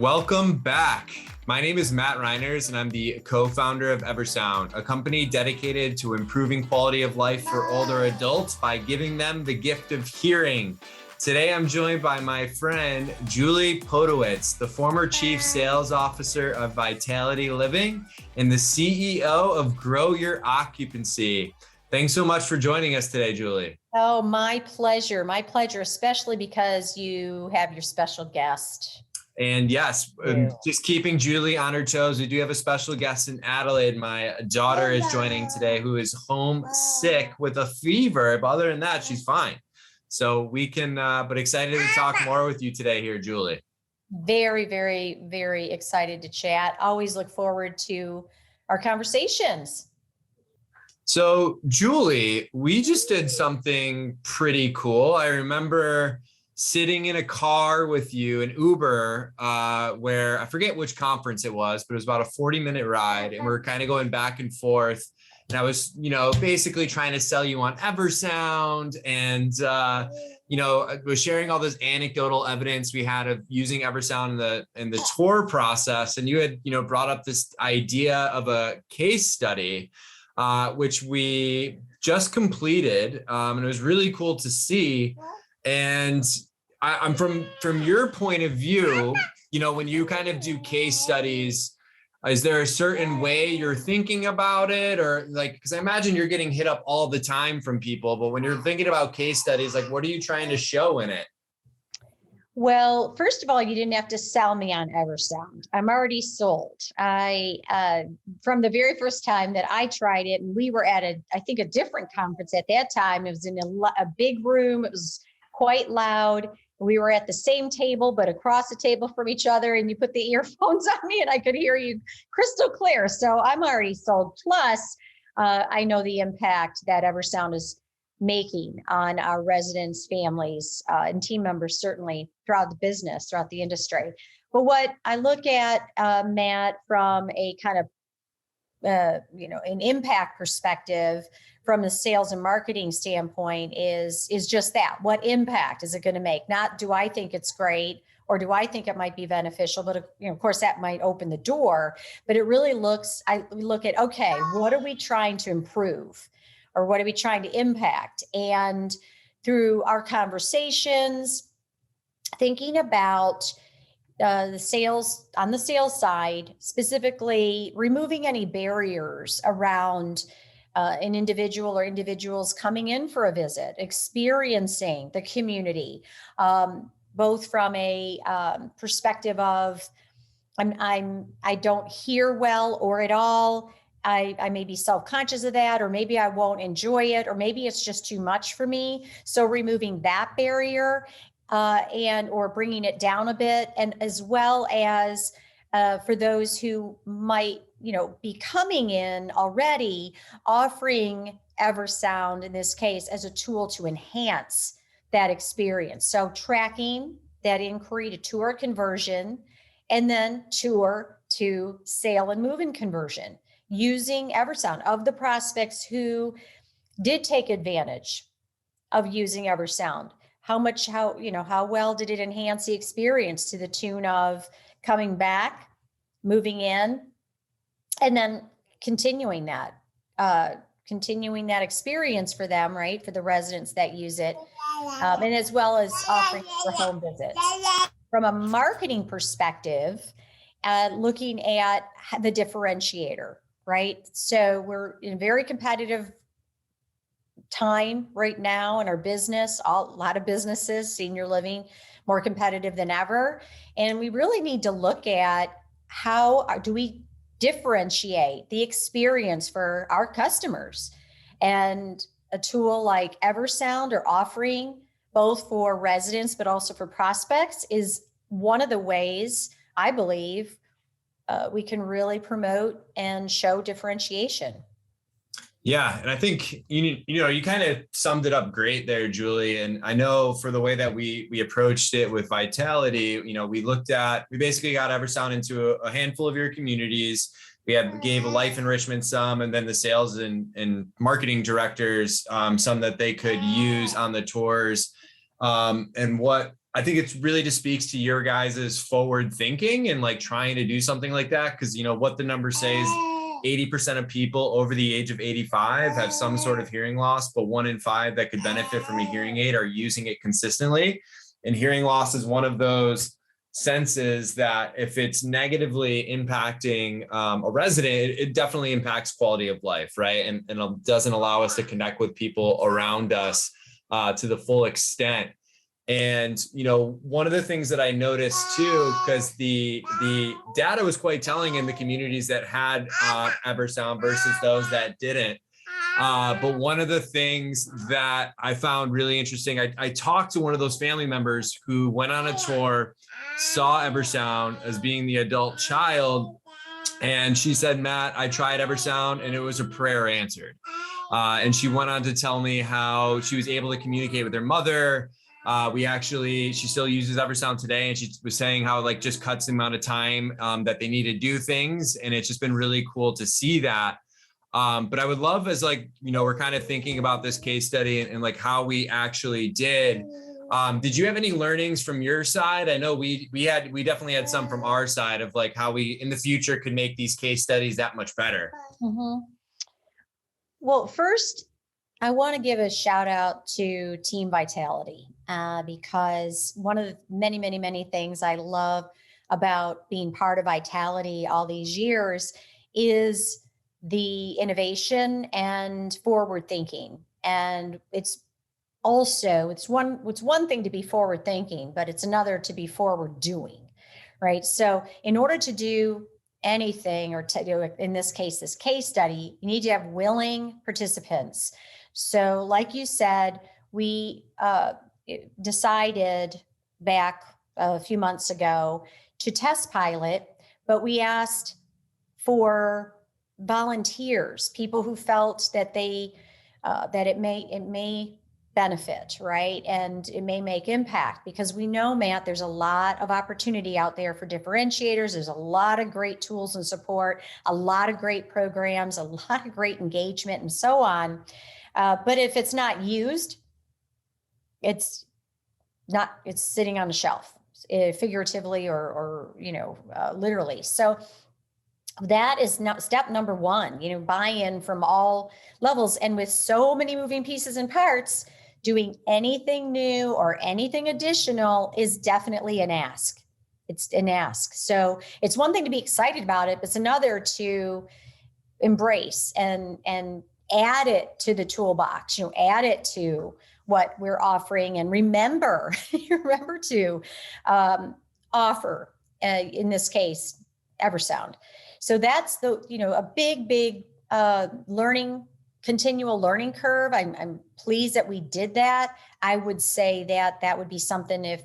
Welcome back. My name is Matt Reiners, and I'm the co-founder of Eversound, a company dedicated to improving quality of life for older adults by giving them the gift of hearing. Today, I'm joined by my friend, Julie Podewitz, the former Chief Sales Officer of Vitality Living and the CEO of Grow Your Occupancy. Thanks so much for joining us today, Julie. Oh, my pleasure, especially because you have your special guest. And yes, just keeping Julie on her toes. We do have a special guest in Adelaide. My daughter is joining today, who is home sick with a fever. But other than that, she's fine. So we can, but excited to talk more with you today here, Julie. Very, very, very excited to chat. Always look forward to our conversations. So Julie, we just did something pretty cool. I remember sitting in a car with you, an Uber, where I forget which conference it was, but it was about a 40-minute ride, and we were kind of going back and forth. And I was, basically trying to sell you on Eversound, and I was sharing all this anecdotal evidence we had of using Eversound in the tour process. And you had, brought up this idea of a case study, which we just completed, and it was really cool to see. And I'm from your point of view, when you kind of do case studies, is there a certain way you're thinking about it? Or because I imagine you're getting hit up all the time from people, but when you're thinking about case studies, what are you trying to show in it? Well, first of all, you didn't have to sell me on Eversound. I'm already sold. From the very first time that I tried it, and we were at I think a different conference at that time. It was in a big room. It was quite loud. We were at the same table, but across the table from each other, and you put the earphones on me and I could hear you crystal clear. So I'm already sold. Plus, I know the impact that Eversound is making on our residents, families, and team members, certainly throughout the business, throughout the industry. But what I look at, Matt, from a kind of, an impact perspective, from a sales and marketing standpoint, is just that. What impact is it going to make? Not do I think it's great, or do I think it might be beneficial? But of course, that might open the door. But it really we look at, okay, what are we trying to improve, or what are we trying to impact? And through our conversations, thinking about the sales, on the sales side, specifically removing any barriers around an individual or individuals coming in for a visit, experiencing the community, both from a perspective of I don't hear well or at all. I may be self-conscious of that, or maybe I won't enjoy it, or maybe it's just too much for me. So removing that barrier or bringing it down a bit, and as well as for those who might, be coming in already, offering Eversound in this case as a tool to enhance that experience. So tracking that inquiry to tour conversion, and then tour to sale and move-in conversion, using Eversound of the prospects who did take advantage of using Eversound. How well did it enhance the experience to the tune of coming back, moving in, and then continuing that experience for them, right? For the residents that use it, and as well as offering for home visits. From a marketing perspective, looking at the differentiator, right? So we're in a very competitive time right now in our business. A lot of businesses, senior living, more competitive than ever. And we really need to look at how do we differentiate the experience for our customers. And a tool like Eversound, or offering both for residents but also for prospects, is one of the ways I believe we can really promote and show differentiation. Yeah. And I think, you kind of summed it up great there, Julie. And I know for the way that we approached it with Vitality, we basically got Eversound into a handful of your communities. We gave a life enrichment sum, and then the sales and marketing directors some that they could use on the tours. And what I think it's really just speaks to your guys' forward thinking and like trying to do something like that. Cause you know what the number says, 80% of people over the age of 85 have some sort of hearing loss, but 1 in 5 that could benefit from a hearing aid are using it consistently. And hearing loss is one of those senses that if it's negatively impacting a resident, it definitely impacts quality of life, right? And it doesn't allow us to connect with people around us to the full extent. And, you know, one of the things that I noticed too, because the data was quite telling in the communities that had Eversound versus those that didn't. But one of the things that I found really interesting, I talked to one of those family members who went on a tour, saw Eversound as being the adult child. And she said, Matt, I tried Eversound and it was a prayer answered. And she went on to tell me how she was able to communicate with her mother. She still uses Eversound today. And she was saying how like just cuts the amount of time that they need to do things. And it's just been really cool to see that. But I would love as like, you know, we're kind of thinking about this case study and like how we actually did. Did you have any learnings from your side? I know we definitely had some from our side of like how we in the future could make these case studies that much better. Mm-hmm. Well, first, I want to give a shout out to Team Vitality because one of the many, many, many things I love about being part of Vitality all these years is the innovation and forward thinking. And it's one thing to be forward thinking, but it's another to be forward doing, right? So in order to do anything or to do, in this case, this case study, you need to have willing participants. So like you said, we decided back a few months ago to test pilot, but we asked for volunteers, people who felt that that it may benefit, right? And it may make impact because we know, Matt, there's a lot of opportunity out there for differentiators. There's a lot of great tools and support, a lot of great programs, a lot of great engagement and so on. But if it's not used, it's sitting on a shelf, figuratively or literally. So that is step number one, buy-in from all levels. And with so many moving pieces and parts, doing anything new or anything additional is definitely an ask. It's an ask. So it's one thing to be excited about it, but it's another to embrace and add it to the toolbox, add it to what we're offering and remember to offer, in this case, Eversound. So that's a big continual learning curve. I'm pleased that we did that. I would say that would be something if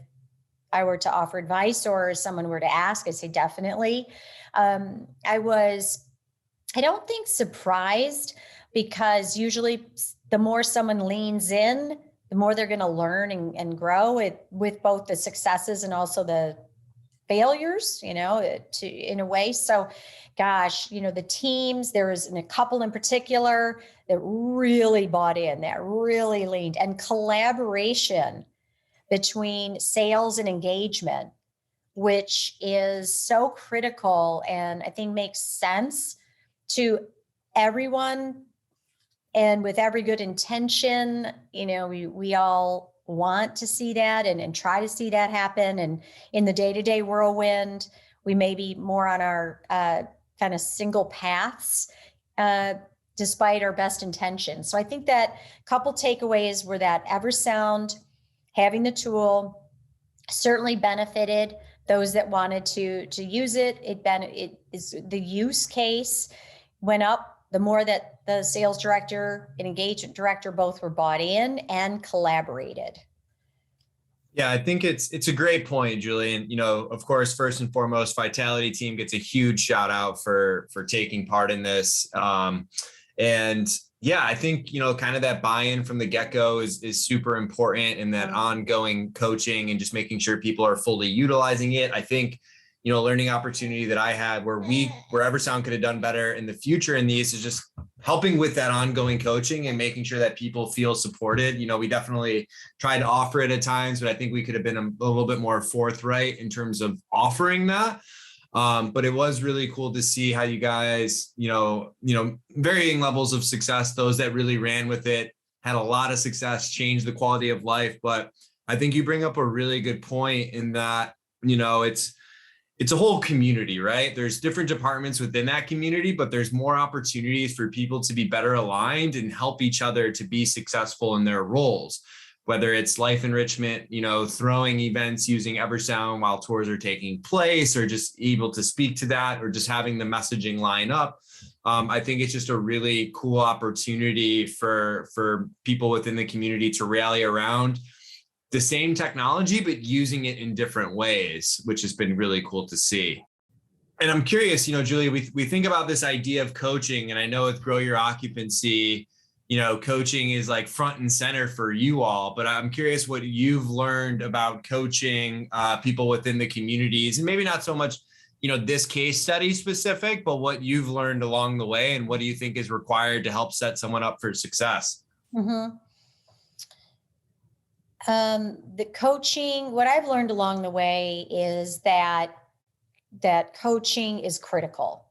I were to offer advice or someone were to ask, I'd say definitely. I don't think surprised, because usually the more someone leans in, the more they're going to learn and grow with both the successes and also the failures, in a way. So gosh, the teams, there was a couple in particular that really bought in, that really leaned, and collaboration between sales and engagement, which is so critical and I think makes sense to everyone. And with every good intention, we all want to see that and try to see that happen. And in the day-to-day whirlwind, we may be more on our kind of single paths, despite our best intentions. So I think that a couple takeaways were that Eversound, having the tool, certainly benefited those that wanted to use it. It is the use case went up the more that the sales director and engagement director both were bought in and collaborated. Yeah, I think it's a great point, Julie. And, of course, first and foremost, Vitality team gets a huge shout out for taking part in this. And yeah, I think, kind of that buy-in from the get-go is super important, and that ongoing coaching and just making sure people are fully utilizing it. I think, learning opportunity that I had where Eversound could have done better in the future in these is just helping with that ongoing coaching and making sure that people feel supported. We definitely tried to offer it at times, but I think we could have been a little bit more forthright in terms of offering that. But it was really cool to see how you guys, varying levels of success, those that really ran with it, had a lot of success, changed the quality of life. But I think you bring up a really good point in that, it's a whole community, right? There's different departments within that community, but there's more opportunities for people to be better aligned and help each other to be successful in their roles, whether it's life enrichment, throwing events using Eversound while tours are taking place, or just able to speak to that, or just having the messaging line up. I think it's just a really cool opportunity for people within the community to rally around the same technology, but using it in different ways, which has been really cool to see. And I'm curious, Julia, we think about this idea of coaching, and I know with Grow Your Occupancy, coaching is like front and center for you all, but I'm curious what you've learned about coaching people within the communities, and maybe not so much, this case study specific, but what you've learned along the way, and what do you think is required to help set someone up for success? Mm-hmm. The coaching, what I've learned along the way is that coaching is critical.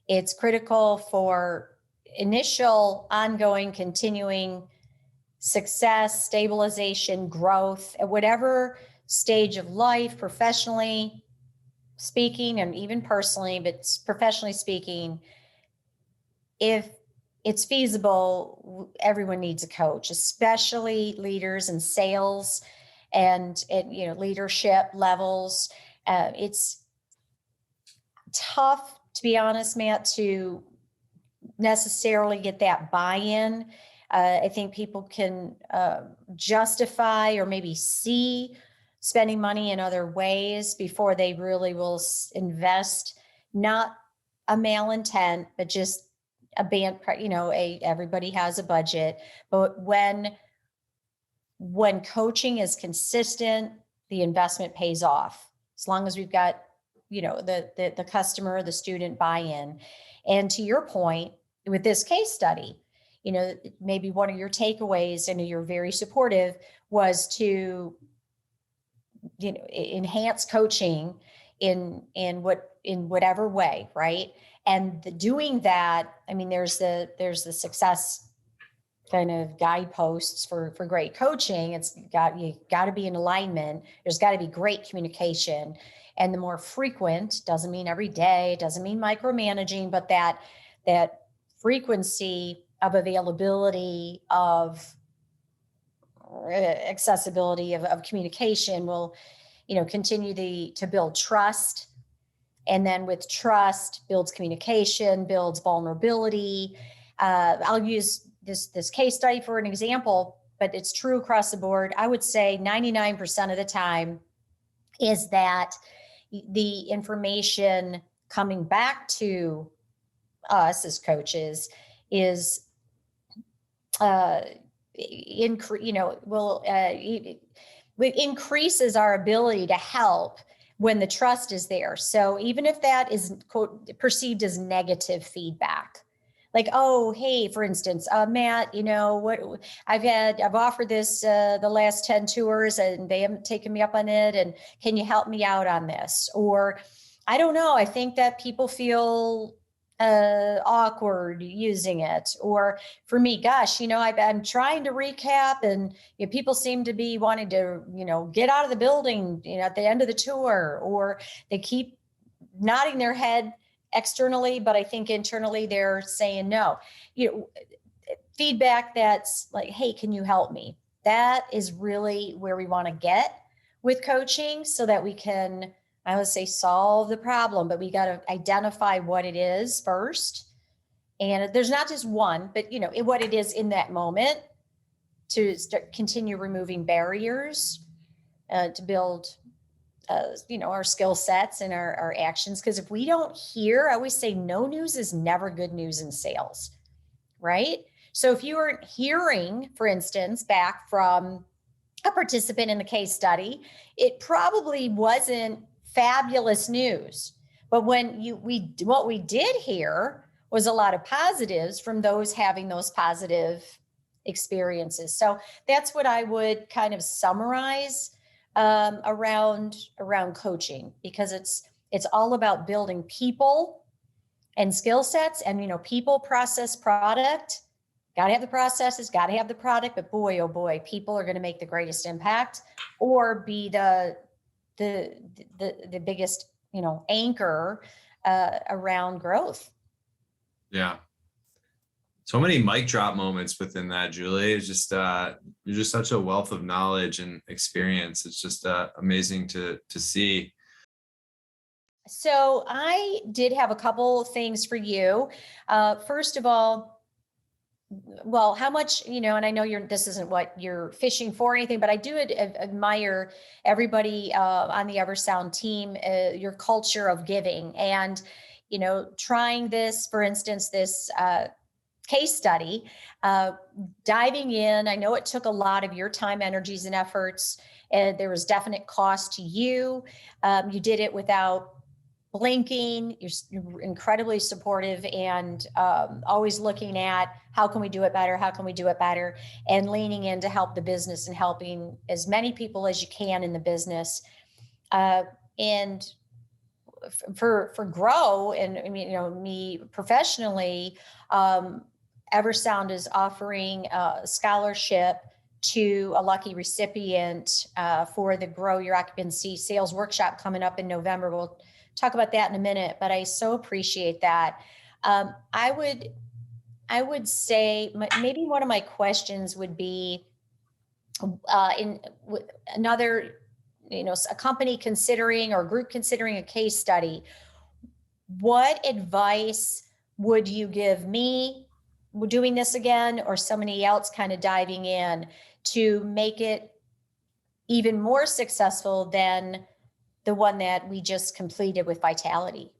It's critical for initial, ongoing, continuing success, stabilization, growth, at whatever stage of life, professionally speaking, and even personally, but professionally speaking, if it's feasible, everyone needs a coach, especially leaders in sales and leadership levels. It's tough, to be honest, Matt, to necessarily get that buy-in. I think people can justify or maybe see spending money in other ways before they really will invest, not a malintent, but just a band, everybody has a budget. But when coaching is consistent, the investment pays off, as long as we've got, the customer, the student buy-in. And to your point, with this case study, maybe one of your takeaways, and you're very supportive, was to, enhance coaching in whatever way, right? And doing that, there's the success kind of guideposts for great coaching. You got to be in alignment. There's got to be great communication. And the more frequent, doesn't mean every day, doesn't mean micromanaging, but that frequency of availability, of accessibility, of communication will, continue to build trust. And then with trust builds communication, builds vulnerability. I'll use this case study for an example, but it's true across the board. I would say 99% of the time is that the information coming back to us as coaches is increases our ability to help when the trust is there. So even if that is, quote, perceived as negative feedback, like, oh, hey, for instance, Matt, what I've offered this the last 10 tours and they haven't taken me up on it. And can you help me out on this? Or I don't know, I think that people feel awkward using it. Or for me, gosh, I'm trying to recap, and people seem to be wanting to, get out of the building, at the end of the tour, or they keep nodding their head externally, but I think internally they're saying no. Feedback that's like, hey, can you help me? That is really where we want to get with coaching, so that we can, I would say, solve the problem, but we got to identify what it is first. And there's not just one, but what it is in that moment, to continue removing barriers, to build our skill sets and our actions. Because if we don't hear, I always say, no news is never good news in sales, right? So if you aren't hearing, for instance, back from a participant in the case study, it probably wasn't fabulous news. But what we did hear was a lot of positives from those having those positive experiences. So that's what I would kind of summarize around coaching, because it's all about building people and skill sets, and people, process, product. Got to have the processes, got to have the product, but boy, oh boy, people are going to make the greatest impact, or be the biggest anchor around growth. Yeah. So many mic drop moments within that, Julie. It's just you're just such a wealth of knowledge and experience. It's just amazing to see. So I did have a couple things for you. First of all, well, how much, and I know this isn't what you're fishing for or anything, but I do admire everybody on the Eversound team, your culture of giving, and, trying this, for instance, this case study, diving in. I know it took a lot of your time, energies, and efforts, and there was definite cost to you. You did it without blinking. You're incredibly supportive, and always looking at how can we do it better? How can we do it better? And leaning in to help the business and helping as many people as you can in the business. And for Grow, and I mean, me professionally, Eversound is offering a scholarship to a lucky recipient for the Grow Your Occupancy sales workshop coming up in November. We'll talk about that in a minute, but I so appreciate that. I would say maybe one of my questions would be another, a company considering, or a group considering a case study. What advice would you give me doing this again, or somebody else kind of diving in to make it even more successful than the one that we just completed with Vitality?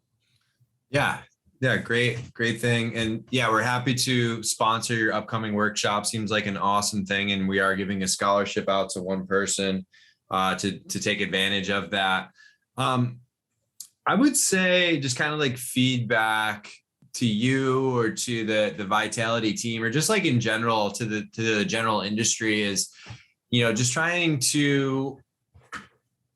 Yeah. Great thing. And yeah, we're happy to sponsor your upcoming workshop. Seems like an awesome thing. And we are giving a scholarship out to one person to take advantage of that. I would say just kind of like feedback to you or to the Vitality team, or just like in general to the general industry, is, just trying to,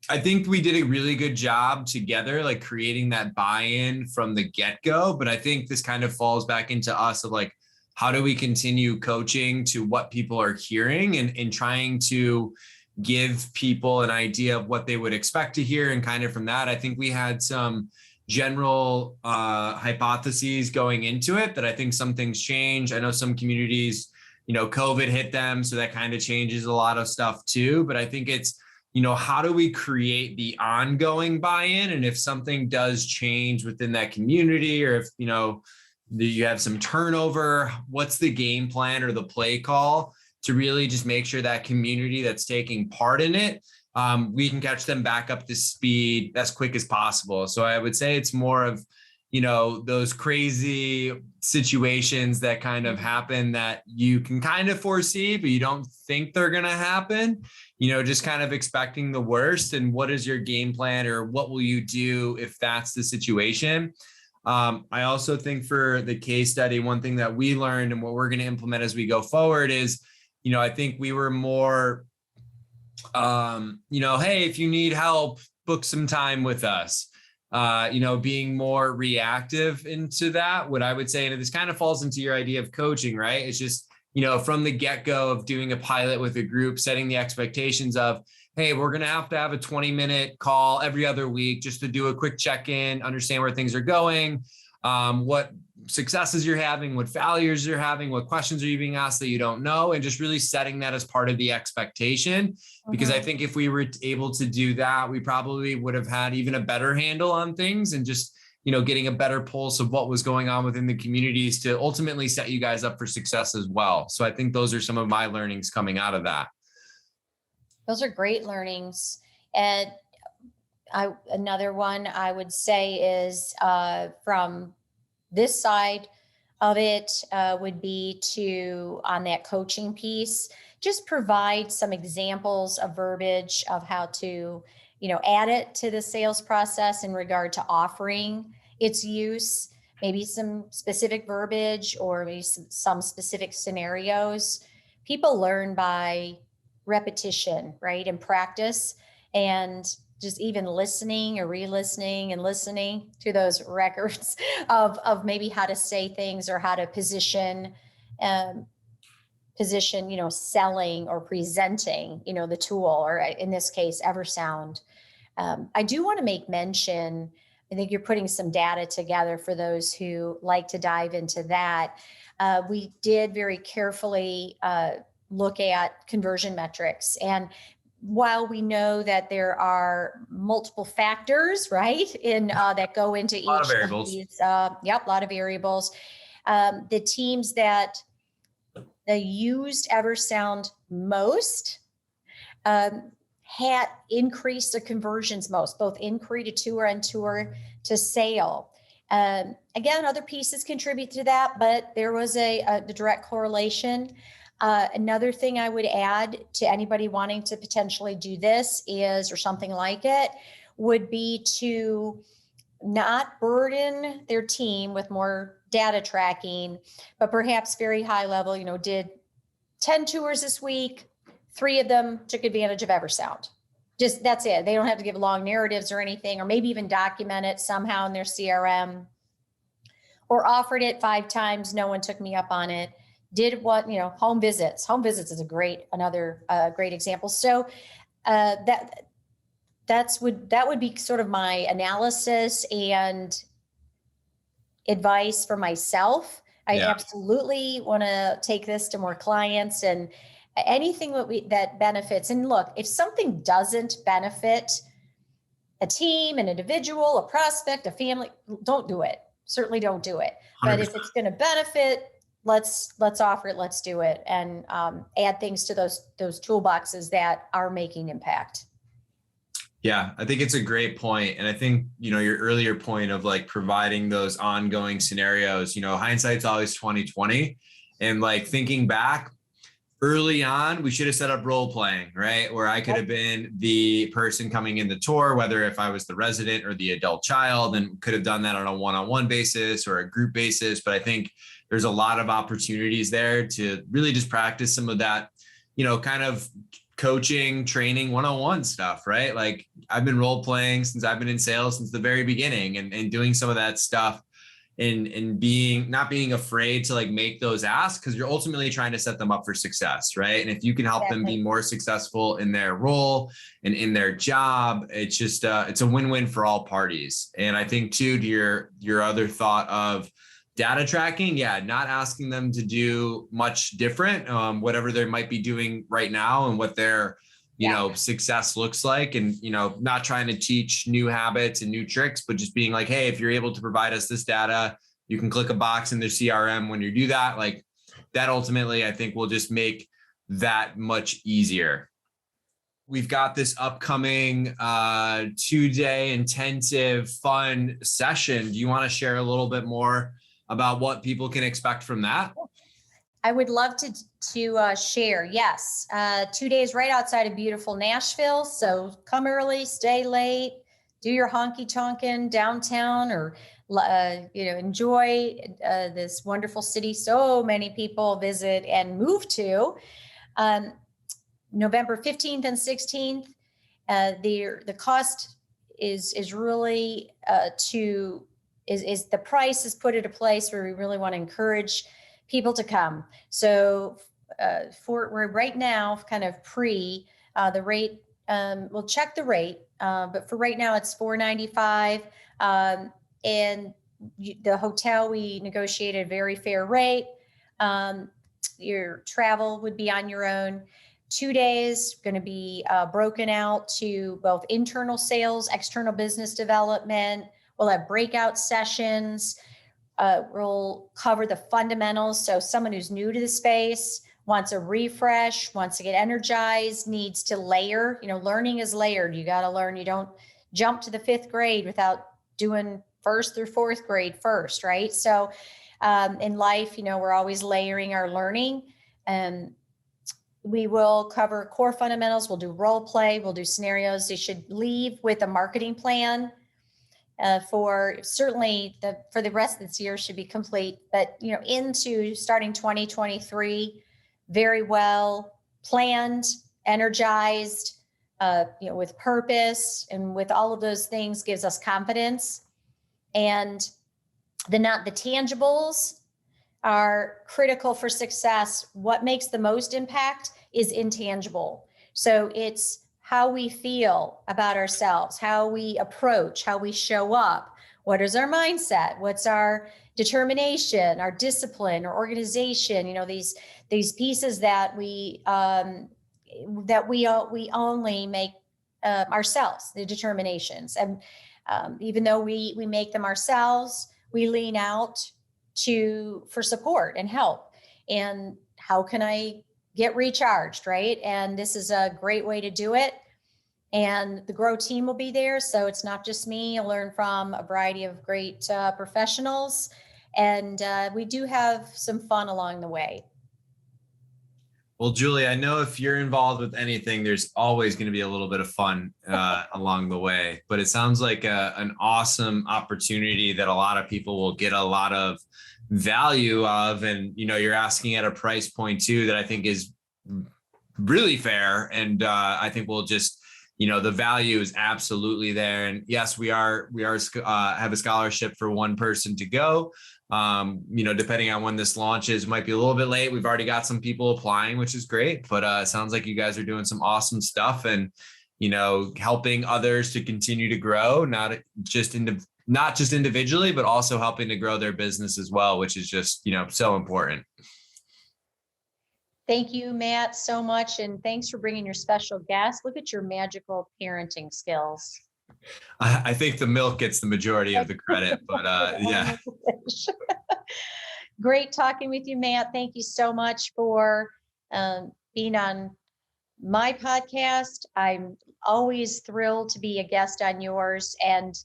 I think we did a really good job together, like creating that buy-in from the get-go. But I think this kind of falls back into us of like, how do we continue coaching to what people are hearing, and trying to give people an idea of what they would expect to hear. And kind of from that, I think we had some general hypotheses going into it that I think some things change. I know some communities, COVID hit them, so that kind of changes a lot of stuff too. But I think it's, how do we create the ongoing buy-in? And if something does change within that community, or if, you have some turnover, what's the game plan or the play call to really just make sure that community that's taking part in it, we can catch them back up to speed as quick as possible. So I would say it's more of, those crazy situations that kind of happen that you can kind of foresee, but you don't think they're going to happen, just kind of expecting the worst. And what is your game plan, or what will you do if that's the situation? I also think for the case study, one thing that we learned and what we're going to implement as we go forward is, I think we were more, hey, if you need help, book some time with us. Being more reactive into that, what I would say, and this kind of falls into your idea of coaching, right? It's just, from the get-go of doing a pilot with a group, setting the expectations of, hey, we're going to have a 20-minute call every other week just to do a quick check-in, understand where things are going, what successes you're having, what failures you're having, what questions are you being asked that you don't know, and just really setting that as part of the expectation. Because I think if we were able to do that, we probably would have had even a better handle on things, and just, getting a better pulse of what was going on within the communities to ultimately set you guys up for success as well. So I think those are some of my learnings coming out of that. Those are great learnings. And another one I would say is from this side of it would be to, on that coaching piece, just provide some examples of verbiage of how to add it to the sales process in regard to offering its use, maybe some specific verbiage or maybe some specific scenarios. People learn by repetition, right? And practice, and just even listening or re-listening and listening to those records of maybe how to say things or how to position, selling or presenting, the tool, or in this case, Eversound. I do want to make mention, I think you're putting some data together for those who like to dive into that. We did very carefully look at conversion metrics. And while we know that there are multiple factors, right, in that go into each A lot of variables. these, a lot of variables. The teams that used Eversound most had increased the conversions most, both inquiry to tour and tour to sale. Again, other pieces contribute to that, but there was the direct correlation. Another thing I would add to anybody wanting to potentially do this is, or something like it, would be to not burden their team with more data tracking, but perhaps very high level, did 10 tours this week, 3 of them took advantage of Eversound. Just that's it. They don't have to give long narratives or anything, or maybe even document it somehow in their CRM, or offered it 5 times. No one took me up on it. Did what, home visits. Home visits is another great example. So that would be sort of my analysis and advice for myself. I absolutely want to take this to more clients, and anything that benefits. And look, if something doesn't benefit a team, an individual, a prospect, a family, don't do it. Certainly don't do it. 100%. But if it's going to benefit, let's offer it, let's do it, and add things to those toolboxes that are making impact. Yeah, I think it's a great point. And I think, your earlier point of like providing those ongoing scenarios, hindsight's always 2020. And like thinking back early on, we should have set up role playing, right? Where I could have been the person coming in the tour, whether if I was the resident or the adult child, and could have done that on a one-on-one basis or a group basis. But I think there's a lot of opportunities there to really just practice some of that, kind of coaching, training, one-on-one stuff, right? Like I've been role playing since I've been in sales since the very beginning, and doing some of that stuff and not being afraid to like make those asks, because you're ultimately trying to set them up for success, right? And if you can help them be more successful in their role and in their job, it's just it's a win-win for all parties. And I think too, to your other thought of data tracking, not asking them to do much different, whatever they might be doing right now and what their success looks like, and not trying to teach new habits and new tricks, but just being like, hey, if you're able to provide us this data, you can click a box in their CRM when you do that. Like that ultimately, I think, will just make that much easier. We've got this upcoming 2-day intensive fun session. Do you want to share a little bit more about what people can expect from that? I would love to share. Yes. 2 days right outside of beautiful Nashville. So come early, stay late, do your honky tonkin' downtown, or, enjoy this wonderful city so many people visit and move to. November 15th and 16th. The cost is really the price is put at a place where we really want to encourage people to come. So we're right now kind of the rate, we'll check the rate, but for right now it's $495. And the hotel, we negotiated a very fair rate. Your travel would be on your own. 2 days going to be broken out to both internal sales, external business development. We'll have breakout sessions. We'll cover the fundamentals. So someone who's new to the space, wants a refresh, wants to get energized, needs to layer. Learning is layered. You got to learn. You don't jump to the 5th grade without doing 1st through 4th grade first, right? So in life, we're always layering our learning. And We will cover core fundamentals. We'll do role play. We'll do scenarios. They should leave with a marketing plan for certainly for the rest of this year should be complete. But into starting 2023, very well planned, energized, with purpose, and with all of those things gives us confidence. And the tangibles are critical for success. What makes the most impact is intangible. So it's how we feel about ourselves, how we approach, how we show up. What is our mindset? What's our determination, our discipline, our organization? These pieces that we only make ourselves, the determinations. And even though we make them ourselves, we lean out for support and help. And how can I get recharged, right? And this is a great way to do it. And the Grow team will be there. So it's not just me. You'll learn from a variety of great professionals. And we do have some fun along the way. Well, Julie, I know if you're involved with anything, there's always going to be a little bit of fun along the way. But it sounds like an awesome opportunity that a lot of people will get a lot of value of. And, you're asking at a price point too, that I think is really fair. And I think we'll just, the value is absolutely there. And yes, we have a scholarship for one person to go. Depending on when this launches, might be a little bit late. We've already got some people applying, which is great, but it sounds like you guys are doing some awesome stuff and, helping others to continue to grow, not just individually, but also helping to grow their business as well, which is just, so important. Thank you, Matt, so much. And thanks for bringing your special guest. Look at your magical parenting skills. I think the milk gets the majority of the credit, but yeah. Great talking with you, Matt. Thank you so much for being on my podcast. I'm always thrilled to be a guest on yours and,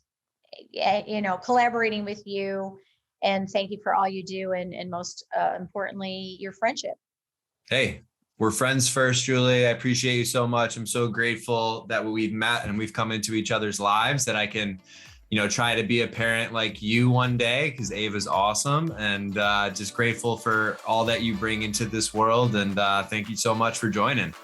collaborating with you. And thank you for all you do. And most importantly, your friendship. Hey, we're friends first, Julie. I appreciate you so much. I'm so grateful that we've met and we've come into each other's lives, that I can, try to be a parent like you one day, because Ava's awesome, and just grateful for all that you bring into this world. And thank you so much for joining.